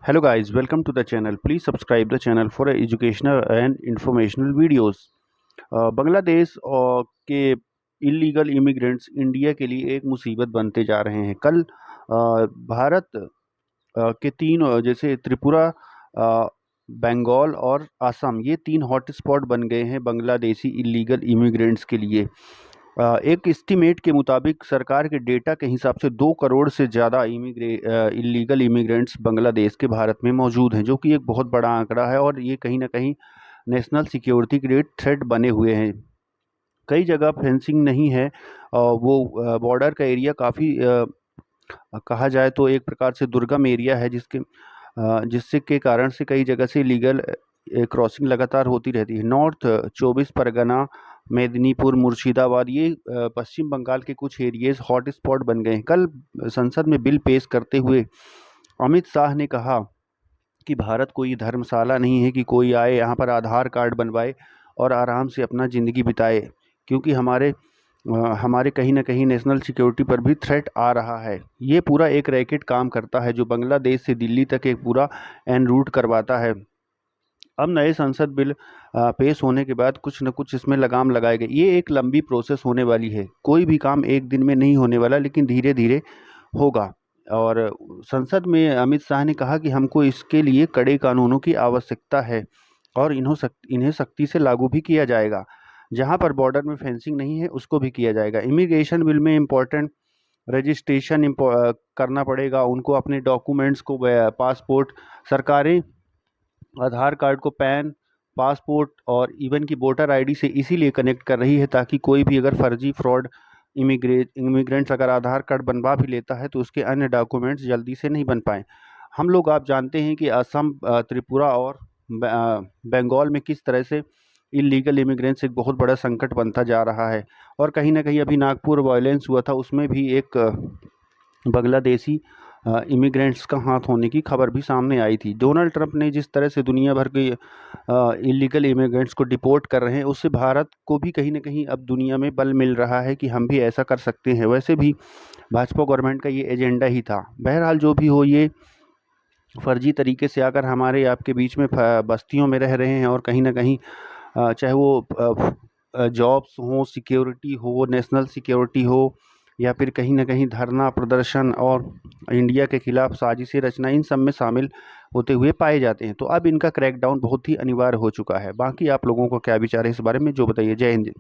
Hello guys, welcome to the channel. Please subscribe the channel for educational and informational videos. Bangladesh और के illegal immigrants India के लिए एक मुसीबत बनते जा रहे हैं। कल भारत के तीन जैसे त्रिपुरा, बंगाल और असम, ये तीन हॉटस्पॉट बन गए हैं बांग्लादेशी इलीगल इमिग्रेंट्स के लिए। एक एस्टीमेट के मुताबिक सरकार के डेटा के हिसाब से 2 करोड़ से ज़्यादा इलीगल इमिग्रेंट्स बांग्लादेश के भारत में मौजूद हैं, जो कि एक बहुत बड़ा आंकड़ा है और ये कहीं ना कहीं नेशनल सिक्योरिटी के लिए थ्रेट बने हुए हैं। कई जगह फेंसिंग नहीं है, वो बॉर्डर का एरिया काफ़ी कहा जाए तो एक प्रकार से दुर्गम एरिया है, जिससे के कारण से कई जगह से लीगल क्रॉसिंग लगातार होती रहती है। नॉर्थ 24 परगना, मेदिनीपुर, मुर्शिदाबाद, ये पश्चिम बंगाल के कुछ एरियाज हॉट स्पॉट बन गए हैं। कल संसद में बिल पेश करते हुए अमित शाह ने कहा कि भारत कोई धर्मशाला नहीं है कि कोई आए यहाँ पर आधार कार्ड बनवाए और आराम से अपना ज़िंदगी बिताए, क्योंकि हमारे कहीं ना कहीं नेशनल सिक्योरिटी पर भी थ्रेट आ रहा है। ये पूरा एक रैकेट काम करता है जो बांग्लादेश से दिल्ली तक एक पूरा एन रूट करवाता है। अब नए संसद बिल पेश होने के बाद कुछ न कुछ इसमें लगाम लगाए गए। ये एक लंबी प्रोसेस होने वाली है, कोई भी काम एक दिन में नहीं होने वाला, लेकिन धीरे धीरे होगा। और संसद में अमित शाह ने कहा कि हमको इसके लिए कड़े कानूनों की आवश्यकता है और इन्हें सख्ती से लागू भी किया जाएगा। जहां पर बॉर्डर में फेंसिंग नहीं है उसको भी किया जाएगा। इमिग्रेशन बिल में इम्पोर्टेंट रजिस्ट्रेशन करना पड़ेगा उनको, अपने डॉक्यूमेंट्स को, पासपोर्ट, सरकारें आधार कार्ड को पैन, पासपोर्ट और इवन की वोटर आईडी से इसीलिए कनेक्ट कर रही है ताकि कोई भी अगर फर्जी फ्रॉड इमिग्रेंट्स अगर आधार कार्ड बनवा भी लेता है तो उसके अन्य डॉक्यूमेंट्स जल्दी से नहीं बन पाए। हम लोग आप जानते हैं कि असम, त्रिपुरा और बंगाल में किस तरह से इलीगल इमिग्रेंट्स एक बहुत बड़ा संकट बनता जा रहा है। और कहीं ना कहीं अभी नागपुर वायलेंस हुआ था, उसमें भी एक बांग्लादेशी इमिग्रेंट्स का हाथ होने की खबर भी सामने आई थी। डोनाल्ड ट्रंप ने जिस तरह से दुनिया भर के इलीगल इमिग्रेंट्स को डिपोर्ट कर रहे हैं, उससे भारत को भी कहीं ना कहीं अब दुनिया में बल मिल रहा है कि हम भी ऐसा कर सकते हैं। वैसे भी भाजपा गवर्नमेंट का ये एजेंडा ही था। बहरहाल जो भी हो, ये फर्जी तरीके से आकर हमारे आपके बीच में बस्तियों में रह रहे हैं और कहीं ना कहीं चाहे वो जॉब्स हो, सिक्योरिटी हो, नेशनल सिक्योरिटी हो, या फिर कहीं ना कहीं धरना प्रदर्शन और इंडिया के खिलाफ साजिशें रचना, इन सब में शामिल होते हुए पाए जाते हैं। तो अब इनका क्रैकडाउन बहुत ही अनिवार्य हो चुका है। बाकी आप लोगों को क्या विचार है इस बारे में, जो बताइए। जय हिंद।